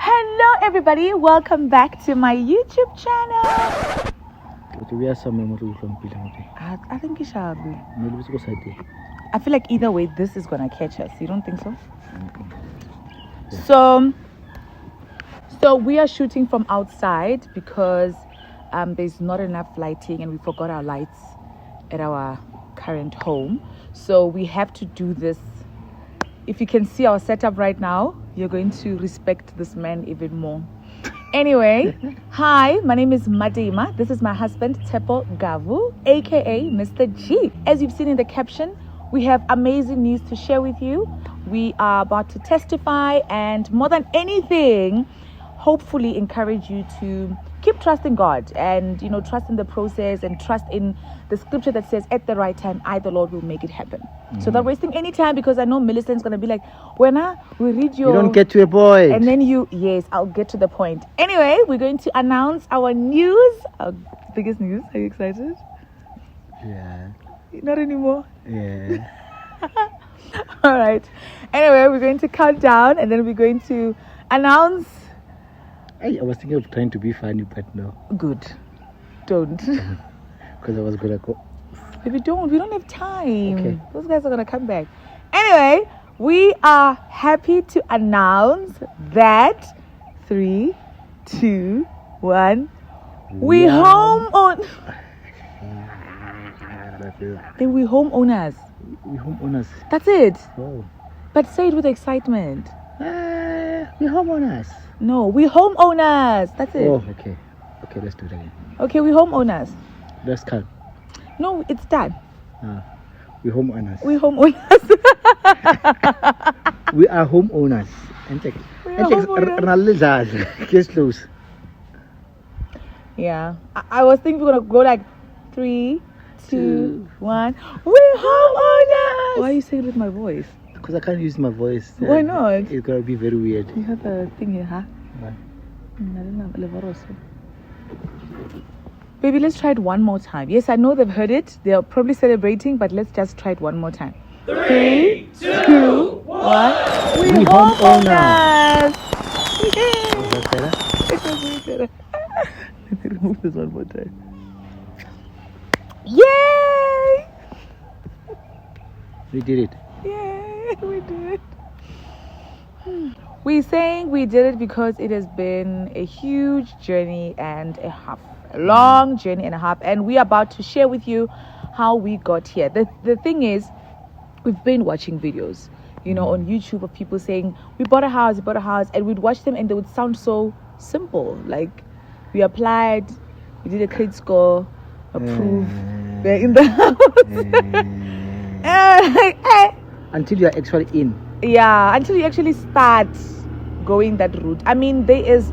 Hello everybody, welcome back to my YouTube channel. I think it shall be. I feel like either way this is gonna catch us. You don't think so? Yeah. So we are shooting from outside because there's not enough lighting and we forgot our lights at our current home. So we have to do this. If you can see our setup right now, you're going to respect this man even more. Anyway, hi, my name is Mmatema. This is my husband, Tepo Gavu, aka Mr. G. As you've seen in the caption, we have amazing news to share with you. We are about to testify and more than anything, hopefully encourage you to keep trusting God and, trust in the process and trust in the scripture that says at the right time, the Lord will make it happen. Mm-hmm. So not wasting any time, because I know Millicent's going to be like, when we read your... You don't get to a point. And then yes, I'll get to the point. Anyway, we're going to announce our news, our biggest news. Are you excited? Yeah. Not anymore? Yeah. All right. Anyway, we're going to count down and then we're going to announce... I was thinking of trying to be funny, but no. Good. Don't. Because I was going to go. If you don't, we don't have time. Okay. Those guys are going to come back. Anyway, we are happy to announce that 3, 2, 1, we homeowners. Then we homeowners. We homeowners. That's it. Oh. But say it with excitement. We homeowners. No, we homeowners. That's it. Oh, okay. Okay, let's do it again. Okay, we homeowners. Let's count. No, it's done. We homeowners. We homeowners. We are homeowners. Case close. Yeah. I was thinking we're going to go like 3, 2, 1. We homeowners. Why are you saying it with my voice? Because I can't use my voice. Why not? It's going to be very weird. You have a thing here, huh? What? Baby, let's try it one more time. Yes, I know they've heard it. They're probably celebrating, but let's just try it one more time. 3, 2, 1. We homeowners. Is that better? It was way better. Let me remove this one more time. Yay! We did it. Yay, we did it. We're saying we did it because it has been a huge journey and a half. A long journey and a half. And we are about to share with you how we got here. The thing is, we've been watching videos, on YouTube of people saying, we bought a house, and we'd watch them and they would sound so simple. Like, we applied, we did a credit score, approved, we're in the house. Until you're actually in. Yeah, until you actually start going that route. I mean, there is,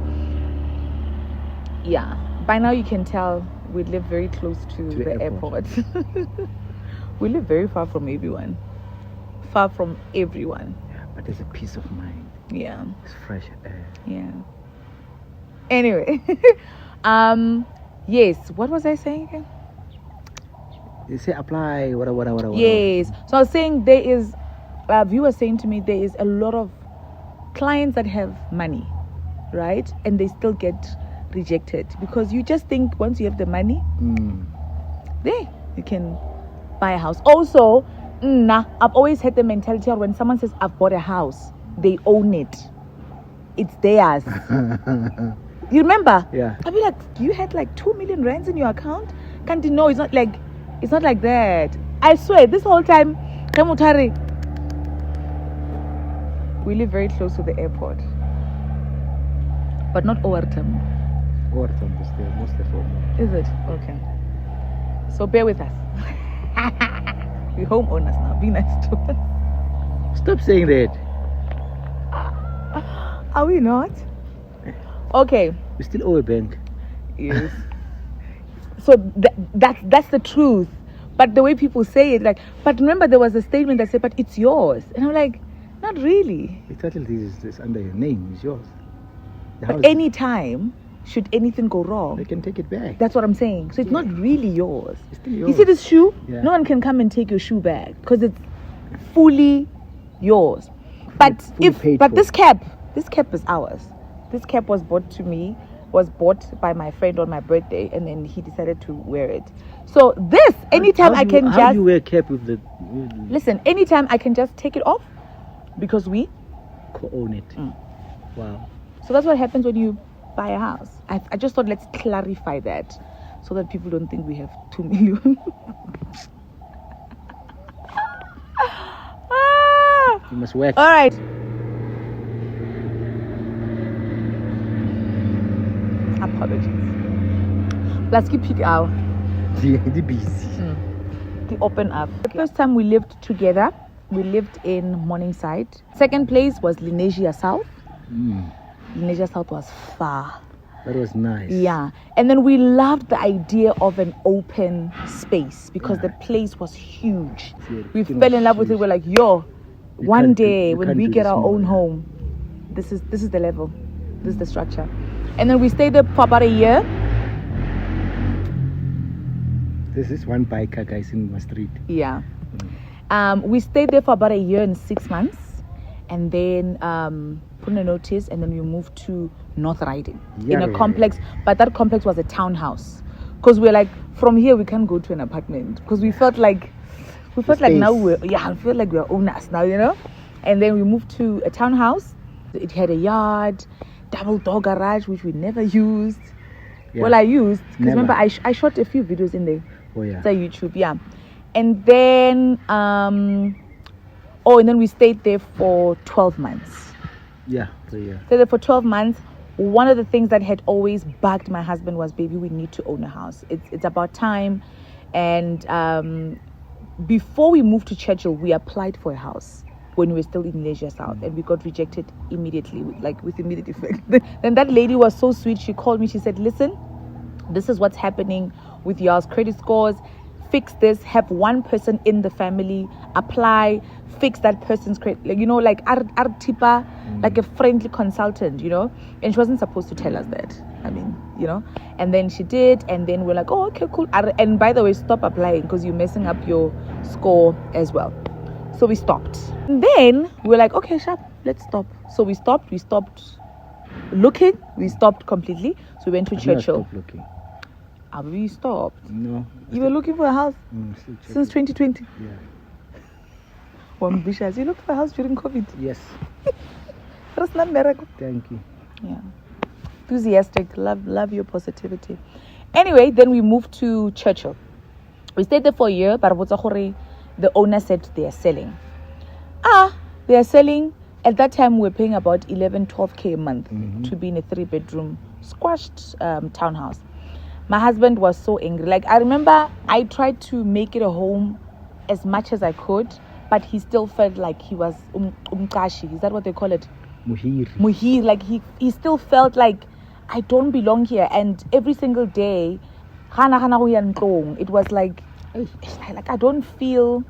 by now you can tell we live very close to the airport. We live very far from everyone. Far from everyone. Yeah, but there's a peace of mind. Yeah. It's fresh air. Yeah. Anyway. Yes. What was I saying again? They say apply, whatever. Yes. So I was saying there is, viewers saying to me, there is a lot of clients that have money, right? And they still get rejected because you just think once you have the money, there you can buy a house. Also, I've always had the mentality of when someone says I've bought a house, they own it. It's theirs. You remember? Yeah. I'd be like, you had like 2 million rands in your account? Can't you know? It's not like that. I swear, this whole time, we live very close to the airport, but not Overton. Overton is the most affordable. Is it? Okay. So bear with us. We're homeowners now. Be nice to us. Stop saying that. Are we not? Okay. We still owe a bank. Yes. So that's the truth. But the way people say it, but remember there was a statement that said, but it's yours. And I'm like, not really. The title is under your name. It's yours. But any time, should anything go wrong, they can take it back. That's what I'm saying. So it's not really yours. It's still yours. You see this shoe? Yeah. No one can come and take your shoe back because it's fully yours. But this cap is ours. this cap was bought by my friend on my birthday, and then he decided to wear it. So this, anytime I can how do you wear a cap with the... Listen, anytime I can just take it off because we co-own it. Wow. So that's what happens when you buy a house. I just thought let's clarify that so that people don't think we have 2 million. You must work. All right. Apologies. Let's keep it out. The busy. The open up. The first time we lived together, we lived in Morningside. Second place was Lenasia South. Lenasia South was far. That was nice. Yeah. And then we loved the idea of an open space because the place was huge. We fell in love with it. We're like, yo, one day when we get our own home, this is the level. This is the structure. And then we stayed there for about a year. This is one biker, guys, in my street. Yeah. We stayed there for about a year and 6 months. And then put in a notice, and then we moved to North Riding in a complex. But that complex was a townhouse. Because we're like, from here we can't go to an apartment. Because we felt like now I feel like we're owners now, you know. And then we moved to a townhouse. It had a yard, double door garage, which we never used. Yeah. Well, I used because remember I shot a few videos in there. Oh yeah. It's on YouTube, yeah. And then and then we stayed there for 12 months. Yeah, so yeah. Stayed there for 12 months. One of the things that had always bugged my husband was, baby, we need to own a house. It's about time. And before we moved to Churchill, we applied for a house when we were still in Leisure South, and we got rejected immediately, with immediate effect. Then that lady was so sweet. She called me. She said, listen, this is what's happening with y'all's credit scores. Fix this. Have one person in the family apply. Fix that person's credit. Like, you know, like Artipa, like a friendly consultant, you know. And she wasn't supposed to tell us that. I mean, you know. And then she did. And then we're like, oh, okay, cool. And by the way, stop applying because you're messing up your score as well. So we stopped. And then we're like, okay, sharp, let's stop. So we stopped. We stopped looking. We stopped completely. So we went to Churchill. Stopped looking. We stopped. No. You were looking for a house since 2020. Yeah. Well, ambitious. You looked for a house during COVID. Yes. Thank you. Yeah. Enthusiastic. Love your positivity. Anyway, then we moved to Churchill. We stayed there for a year, but the owner said they are selling. They are selling. At that time, we were paying about 12K a month to be in a 3-bedroom squashed townhouse. My husband was so angry. Like, I remember I tried to make it a home as much as I could, but he still felt like he was umkashi. Is that what they call it? Muhir. Like, he still felt like I don't belong here. And every single day, it was like I don't feel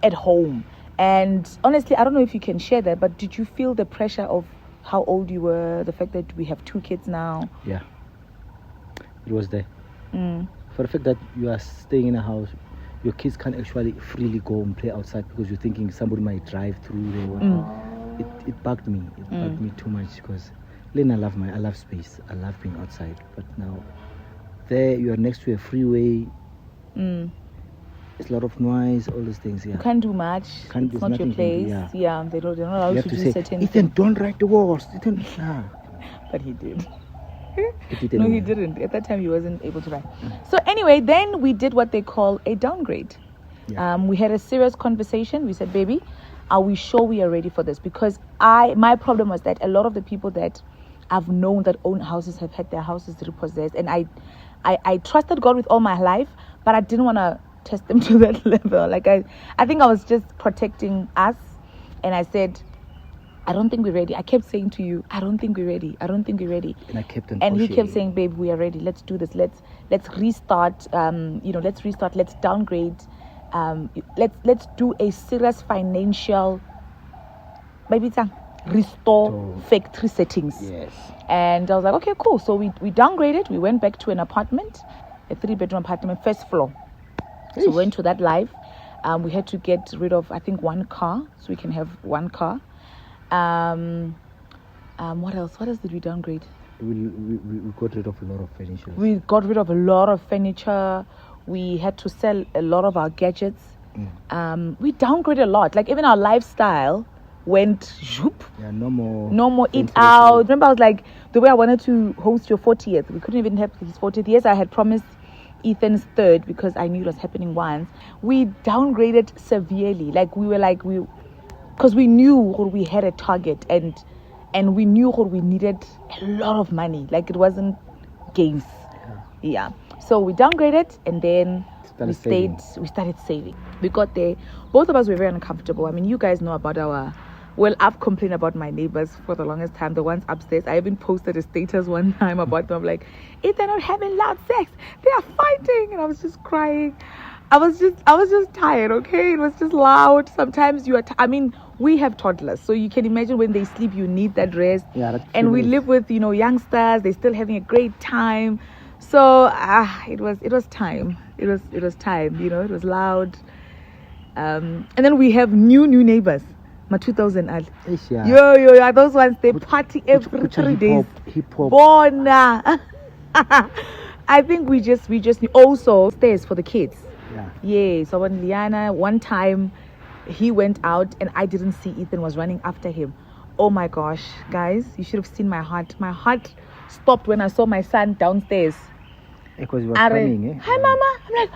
at home. And honestly, I don't know if you can share that, but did you feel the pressure of how old you were, the fact that we have 2 kids now? Yeah. It was there. For the fact that you are staying in a house, your kids can't actually freely go and play outside because you're thinking somebody might drive through there. It bugged me. It bugged me too much because Lynn, I love space. I love being outside. But now, there you are next to a freeway. It's a lot of noise, all those things. Yeah. You can't do much. It's not your place. Yeah, they're not allowed to do certain Ethan, don't write the walls. Ethan, But he did. No, he didn't. At that time, he wasn't able to write. So anyway, then we did what they call a downgrade. Yeah. We had a serious conversation. We said, baby, are we sure we are ready for this? Because my problem was that a lot of the people that I've known that own houses have had their houses repossessed. And I trusted God with all my life, but I didn't want to test them to that level. Like, I think I was just protecting us. And I said, I don't think we're ready. I kept saying to you, I don't think we're ready. I don't think we're ready. And I kept on And he kept saying, babe, we are ready. Let's do this. Let's restart. Let's restart. Let's downgrade. Let's do a serious financial, maybe it's restore factory settings. Yes. And I was like, okay, cool. So we downgraded. We went back to an apartment, a 3-bedroom apartment, first floor. So we went to that life. We had to get rid of, I think, 1 car so we can have 1 car. What else? What else did we downgrade? We got rid of a lot of furniture. We got rid of a lot of furniture. We had to sell a lot of our gadgets. We downgraded a lot. Like even our lifestyle went zoop. Yeah, no more eat out. Remember, I was like, the way I wanted to host your 40th, we couldn't even have his 40th. Yes, I had promised Ethan's third because I knew it was happening once. We downgraded severely. Like because we knew we had a target and we knew we needed a lot of money. Like it wasn't games. Yeah. So we downgraded and then we started saving. We got there. Both of us were very uncomfortable. I mean, you guys know about I've complained about my neighbors for the longest time. The ones upstairs. I even posted a status one time about them. I'm like, if they're not having loud sex, they are fighting. And I was just crying. I was just tired, okay? It was just loud. Sometimes we have toddlers. So you can imagine when they sleep, you need that rest. Yeah, and we live with, youngsters. They're still having a great time. So it was time. It was time, it was loud. And then we have new neighbors. My 2000 ad. Yo, those ones they party every 3 days. Hip hop. Bona. I think we just also stairs for the kids. Yeah. So when Liana one time he went out and I didn't see Ethan was running after him. Oh my gosh, guys, you should have seen my heart. My heart stopped when I saw my son downstairs. Because he was coming, eh? Hi, Mama. I'm like,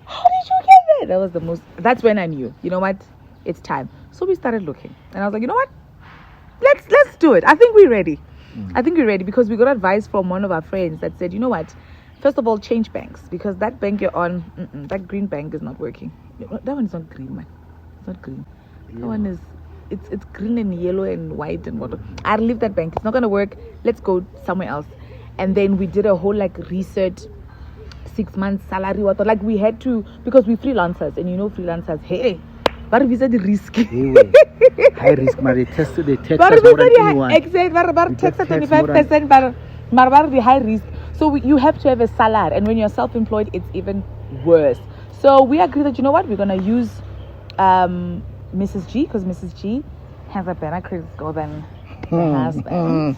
how did you get there? That's when I knew, you know what? It's time. So we started looking. And I was like, you know what? Let's do it. I think we're ready. I think we're ready because we got advice from one of our friends that said, you know what? First of all, change banks because that bank you're on, that green bank is not working. That one is not green, man. It's not green. Yeah. That one is, it's green and yellow and white and whatever. I'll leave that bank. It's not going to work. Let's go somewhere else. And then we did a whole research, 6 months salary. Like we had to, because we freelancers and freelancers, hey, but we said the risk. High risk, but they tax more than anyone. Exactly, but tax 25%, but the high risk. So you have to have a salary, and when you're self-employed, it's even worse. So we agreed that, you know what, we're going to use Mrs. G, because Mrs. G has a better credit score than the husband.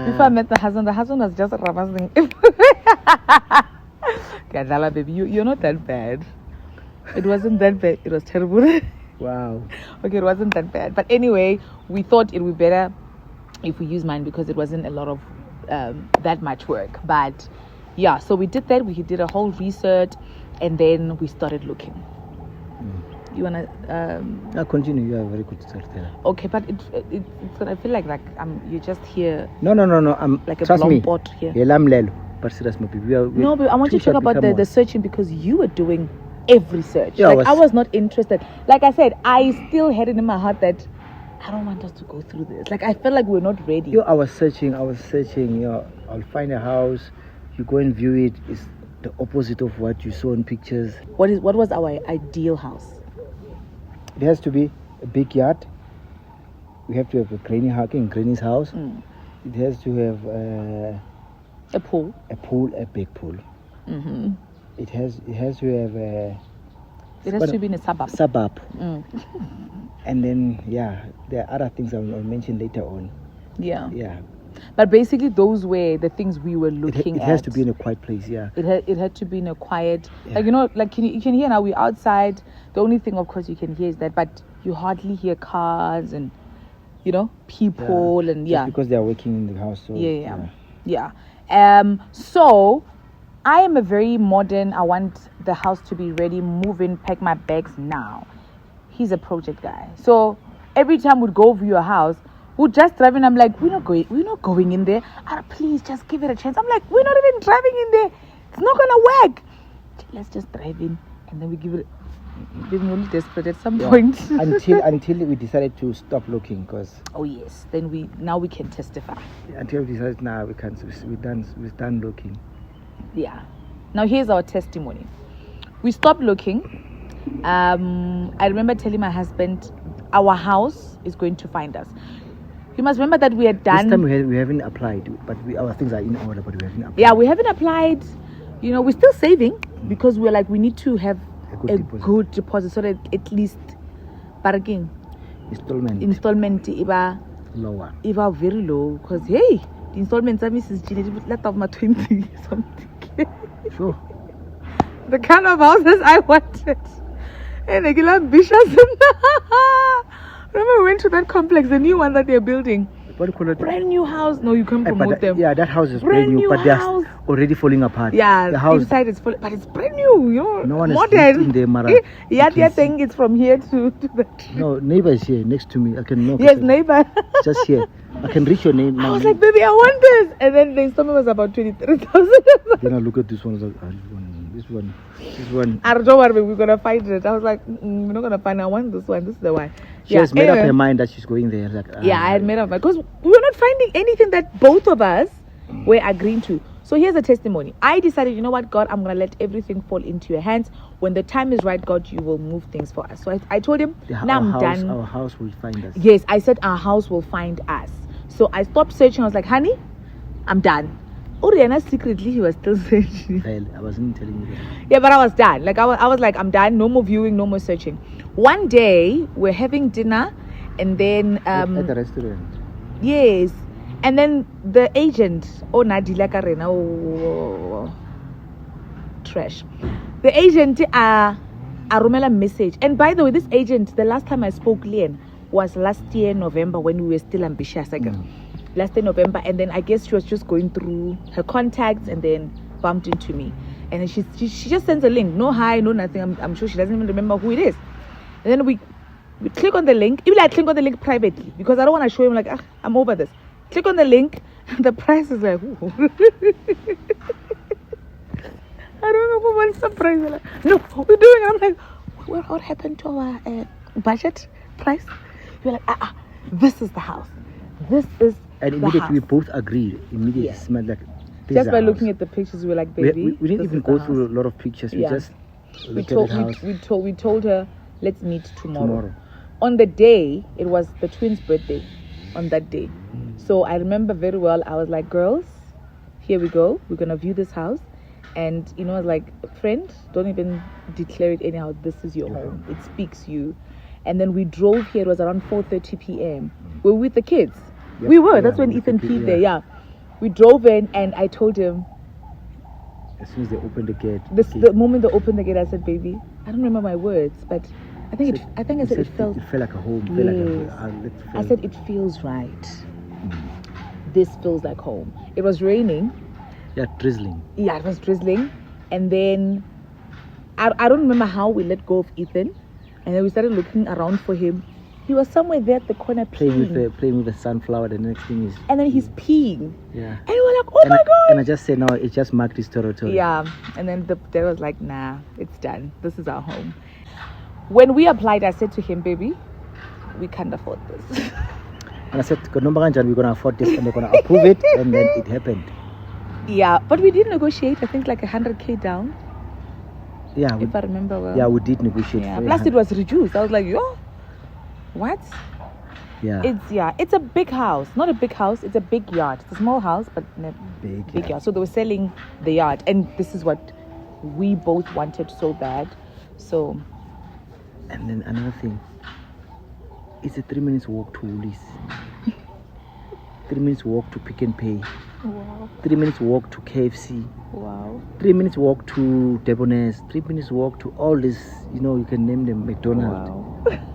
Before I met the husband was just rambling. Gadala, baby, you're not that bad. It wasn't that bad. It was terrible. Wow. Okay, it wasn't that bad. But anyway, we thought it would be better if we use mine because it wasn't a lot of that much work. But yeah, so we did that. We did a whole research and then we started looking. You wanna continue? You are a very good storyteller. Okay, but it's gonna feel like you're just here. No. I'm like a trust me. pot here. But serious, but I want you to talk about the searching because you were doing every search. Yeah, I was not interested. Like I said, I still had it in my heart that I don't want us to go through this. Like I felt like we're not ready. I was searching. I'll find a house. You go and view it. It's the opposite of what you saw in pictures. What was our ideal house? It has to be a big yard. We have to have a granny's house. It has to have a pool. A big pool. Mm-hmm. It has to have a. It has to be in a suburb. And then there are other things I'll mention later on. Yeah. But basically, those were the things we were looking at. It has to be in a quiet place. Yeah. It had to be in a quiet. Yeah. You can hear now we're outside. The only thing, of course, you can hear is that, but you hardly hear cars and people and just because they are working in the house. So, yeah. So I am a very modern. I want the house to be ready. Move in, pack my bags now. He's a project guy. So every time we'd go view a house, we'd just drive in. I'm like, we're not going in there. Please just give it a chance. I'm like, we're not even driving in there. It's not gonna work. Let's just drive in and then we give it. We're only desperate at some point. until we decided to stop looking, because. Oh yes, then we can testify. Until we decided we can't. We're done looking. Yeah. Now here's our testimony. We stopped looking. I remember telling my husband, our house is going to find us. You must remember that we had done. This time we haven't applied, but our things are in order, but we haven't applied. Yeah, we haven't applied. We're still saving because we're like, we need to have a good deposit so that at least parking. installment iba lower. Very low because hey, the installments are Mrs. Gina let off my 20 something. Sure. The kind of houses I wanted. And they get ambitious. Remember we went to that complex, the new one that they're building. What do you call it? Brand new house. No, you can't promote them. Yeah, that house is brand new, but they're already falling apart. Yeah, the house inside is full, but it's brand new. You know, no one modern. is in there, Mara. Yeah, they're saying it's from here to that. No, neighbor is here next to me. I can know. Yes, neighbor. Just here. I can reach your name now. I was like, baby, I want this. And then the installment was about 23,000. Then I look at this one. I was like, this one. I don't worry, we're gonna find it. I was like, we're not gonna find it. I want this one. This is the one. She has made up her mind that she's going there. Like, yeah, I had made up my mind because we were not finding anything that both of us were agreeing to. So here's a testimony. I decided, you know what, God, I'm gonna let everything fall into your hands. When the time is right, God, you will move things for us. So I told him, now I'm done. Our house will find us. Yes, I said our house will find us. So I stopped searching. I was like, honey, I'm done. Oriana secretly he was still searching. Well, I wasn't telling you that. Yeah, but I was done. Like I was like, I'm done. No more viewing, no more searching. One day we're having dinner, and then at the restaurant. Yes, and then the agent, trash. The agent rumela message. And by the way, this agent, the last time I spoke Leon was last year November when we were still ambitious again. Last year November, and then I guess she was just going through her contacts and then bumped into me, and then she just sends a link, no hi, no nothing. I'm sure she doesn't even remember who it is. And then we click on the link. Even I click on the link privately because I don't want to show him like I'm over this. Click on the link, the price is like ooh. I don't know what's the price. Like, no, what we're doing. I'm like, what happened to our budget price? You're like this is the house. This is. And immediately we both agreed. Immediately smelled like this. Just by looking at the pictures, we were like, baby. We didn't even go through a lot of pictures. We just we told her, let's meet tomorrow. On the day, it was the twins' birthday. On that day, so I remember very well. I was like, girls, here we go. We're gonna view this house, and I was like, friend, don't even declare it anyhow. This is your home. It speaks you. And then we drove here. It was around 4:30 p.m. We were with the kids. Yep. We were. That's when Ethan peed there. Yeah. We drove in, and I told him. As soon as they opened the gate. The moment they opened the gate, I said, "Baby, I don't remember my words, but I think I said it felt. It felt like a home. Yes. I said it feels right. This feels like home. It was raining. Yeah, drizzling. Yeah, it was drizzling, and then I don't remember how we let go of Ethan, and then we started looking around for him. He was somewhere there at the corner playing with the sunflower. The next thing is, and then he's peeing. Yeah. And we were like, oh my God. And I just said, no, it just marked his territory. Yeah. And then they was like, nah, it's done. This is our home. When we applied, I said to him, baby, we can't afford this. And I said, we're going to afford this, and they're going to approve it, and then it happened. Yeah, but we did negotiate. I think like 100K down. Yeah. If I remember well. Yeah, we did negotiate. Yeah. Plus, it was reduced. I was like, yo. What? Yeah. It's a big house. Not a big house, it's a big yard. It's a small house, but a big yard. So they were selling the yard, and this is what we both wanted so bad. So. And then another thing. It's a 3 minutes walk to Woolies. 3 minutes walk to Pick and Pay. Wow. 3 minutes walk to KFC. Wow. 3 minutes walk to Debonair's. 3 minutes walk to all this, you can name them, McDonald's. Wow.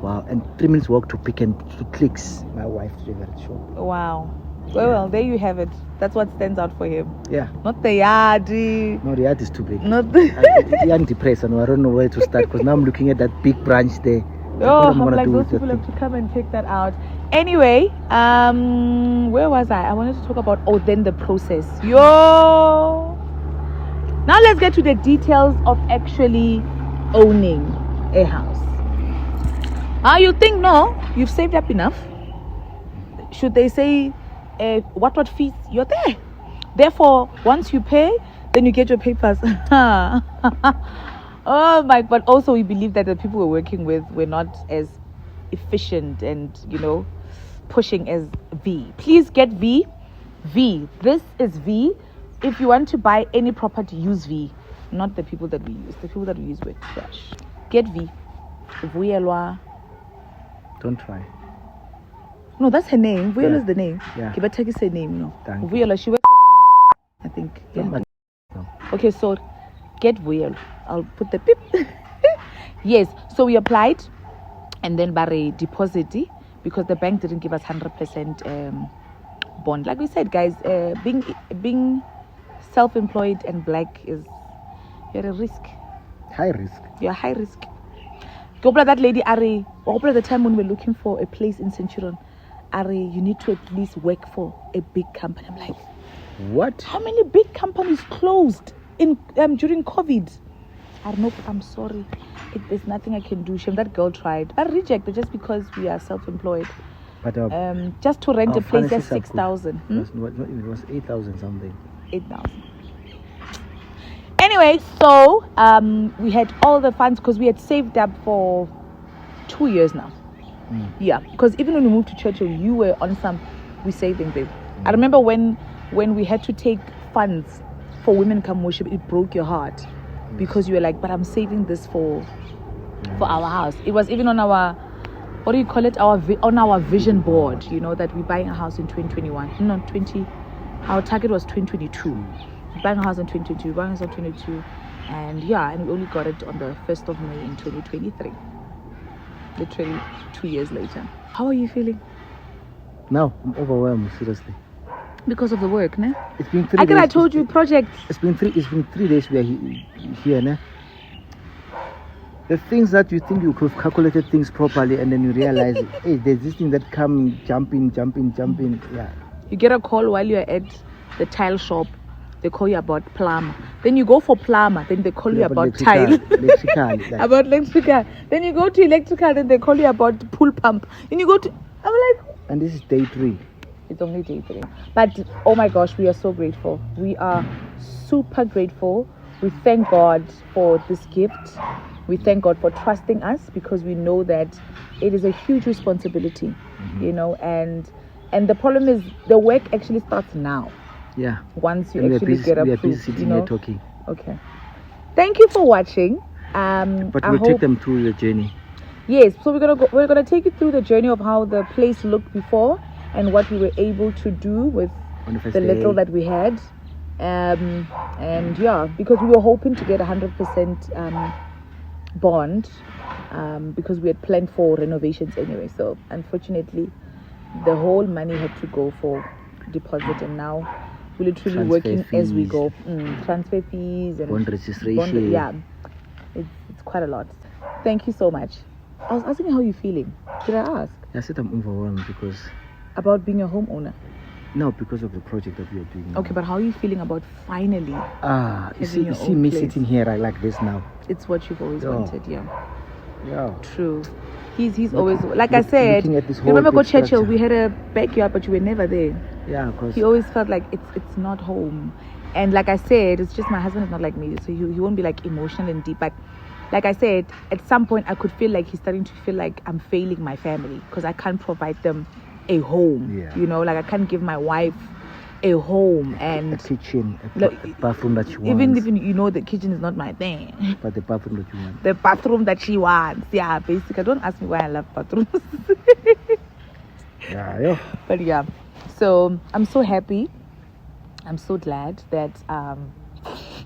Wow, and 3 minutes walk to Clicks, my wife's favorite shop. Wow. Well, there you have it. That's what stands out for him. Yeah. Not the yard. No, the yard is too big. Not the. I'm depressed, and I don't know where to start because now I'm looking at that big branch there. I'm like, those people have to come and pick that out. Anyway, where was I? I wanted to talk about then the process. Yo. Now let's get to the details of actually owning a house. You think no, you've saved up enough. Should they say what fees? You're there. Therefore, once you pay, then you get your papers. Oh my! But also, we believe that the people we're working with were not as efficient and pushing as V. Please get V. V. This is V. If you want to buy any property, use V. Not the people that we use. The people that we use were trash. Get V. Vuyelwa. Don't try. No, that's her name. Vuyelo Yeah. is the name. Yeah. Kibataki is her name, no. Thank you. Vuyelo, she works I think. Don't Yeah. matter. No. Okay, so get Vuyelo. I'll put the pip. Yes, so we applied and then bare deposit because the bank didn't give us 100% bond. Like we said, guys, being self-employed and black is you're a risk. High risk. You're high risk. Gopla that lady Ari, Gopla the time when we were looking for a place in Centurion, Ari, you need to at least work for a big company. I'm like, What? how many big companies closed in during COVID? I don't know. I'm sorry. There's nothing I can do. Shame that girl tried, but rejected just because we are self-employed. But Just to rent a place at finances are good. 6,000. It was 8,000 something. 8,000. Anyway, so we had all the funds because we had saved up for 2 years now. Yeah, because even when we moved to Churchill, you were on some saving, babe. I remember when we had to take funds for women come worship, it broke your heart because you were like, but I'm saving this for our house. It was even on our, what do you call it, on our vision board, you know, that we're buying a house in 2021. No, our target was 2022. Buying a house in 2022, buying a house in 2022, and yeah, and we only got it on the 1st of May in 2023. Literally 2 years later. How are you feeling? Now I'm overwhelmed, seriously. Because of the work, ne? It's been 3 days. I told you project. It's been 3 days we are here, ne? The things that you think you could have calculated things properly, and then you realize, hey, there's this thing that come jumping. Yeah. You get a call while you're at the tile shop. They call you about plumber. Then you go for plumber. Then they call you about tile. Electrical. About electrical. Then you go to electrical. Then they call you about pool pump. Then you go to... I'm like... And this is day 3. It's only day 3. But, oh my gosh, we are so grateful. We are super grateful. We thank God for this gift. We thank God for trusting us because we know that it is a huge responsibility, you know, and the problem is the work actually starts now. Yeah. Once you actually get approved, we are busy sitting here talking. Okay. Thank you for watching. But we'll take them through the journey. Yes. So we're gonna take you through the journey of how the place looked before and what we were able to do with the little that we had. And yeah, because we were hoping to get 100% bond, because we had planned for renovations anyway. So unfortunately, the whole money had to go for deposit, and now we're literally Transfer working fees. as we go. Transfer fees and Bond registration. yeah, it's quite a lot. Thank you so much. I was asking how you're feeling. Did I ask? I said I'm overwhelmed because... About being a homeowner? No, because of the project that we are doing now. Okay, but how are you feeling about finally you see your me own place? sitting here like this now. It's what you've always wanted, yeah. Yeah. True. He's always, like I said, you you remember go Churchill, we had a backyard, but you were never there. Yeah, because He always felt like it's not home. And like I said, it's just my husband is not like me, so he won't be like emotional and deep. But like I said, at some point I could feel like he's starting to feel like I'm failing my family because I can't provide them a home. Yeah. You know, like I can't give my wife a home and a kitchen, a bathroom that she wants. Even you know the kitchen is not my thing. But the bathroom that you want. The bathroom that she wants. Yeah, basically. Don't ask me why I love bathrooms. Yeah. But yeah. So I'm so happy. I'm so glad that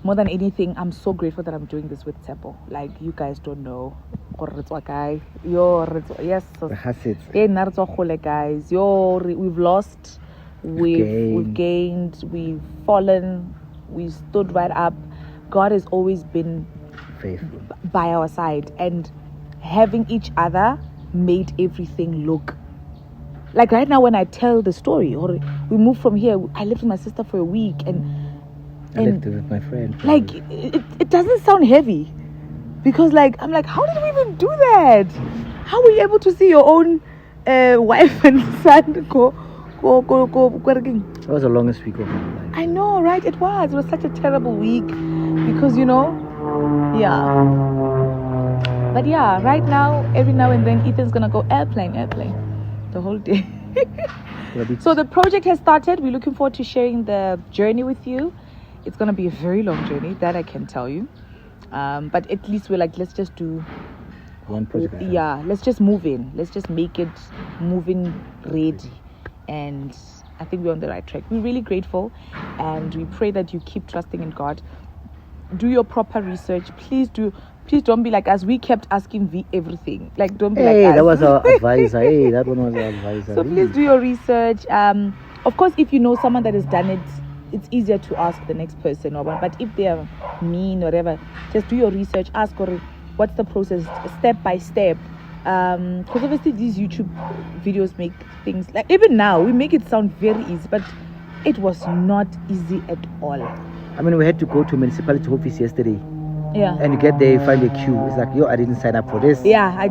more than anything, I'm so grateful that I'm doing this with Tsepo. Like, you guys don't know. Yes. Guys. We've lost. We've gained. We've fallen. We stood right up. God has always been faithful by our side, and having each other made everything look like right now when I tell the story, or we moved from here, I lived with my sister for a week, and I lived with my friend. Like it doesn't sound heavy because like I'm like, how did we even do that? How were you able to see your own wife and son go working? That was the longest week of my life. I know, right? It was such a terrible week because yeah. But yeah, right now, every now and then, Ethan's gonna go airplane the whole day. So the project has started. We're looking forward to sharing the journey with you. It's gonna be a very long journey, that I can tell you. But at least we're like, let's just do one project at a time. Yeah, let's just move in. Let's just make it moving ready. And I think we're on the right track. We're really grateful, and we pray that you keep trusting in God. Do your proper research. Please don't be like us. We kept asking V everything. Like, don't be like us. That was our advisor. That one was our advisor. So please do your research. Of course, if you know someone that has done it, it's easier to ask the next person or one. But if they are mean or whatever, just do your research. Ask her what's the process, step by step. Because obviously these YouTube videos make things like, even now we make it sound very easy, but it was not easy at all. I mean, we had to go to municipality office yesterday. Yeah. And you get there, you find a queue. It's like, I didn't sign up for this. Yeah,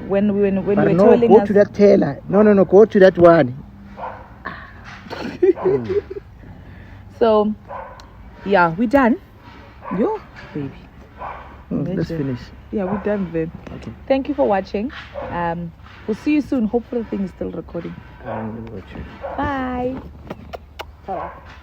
when we were telling go us, to that teller. No, go to that one. So, yeah, we're done. Yo, baby. Let's finish. Yeah, we're done then. Okay. Thank you for watching. We'll see you soon. Hopefully the thing is still recording. I'm going to watch you. Bye.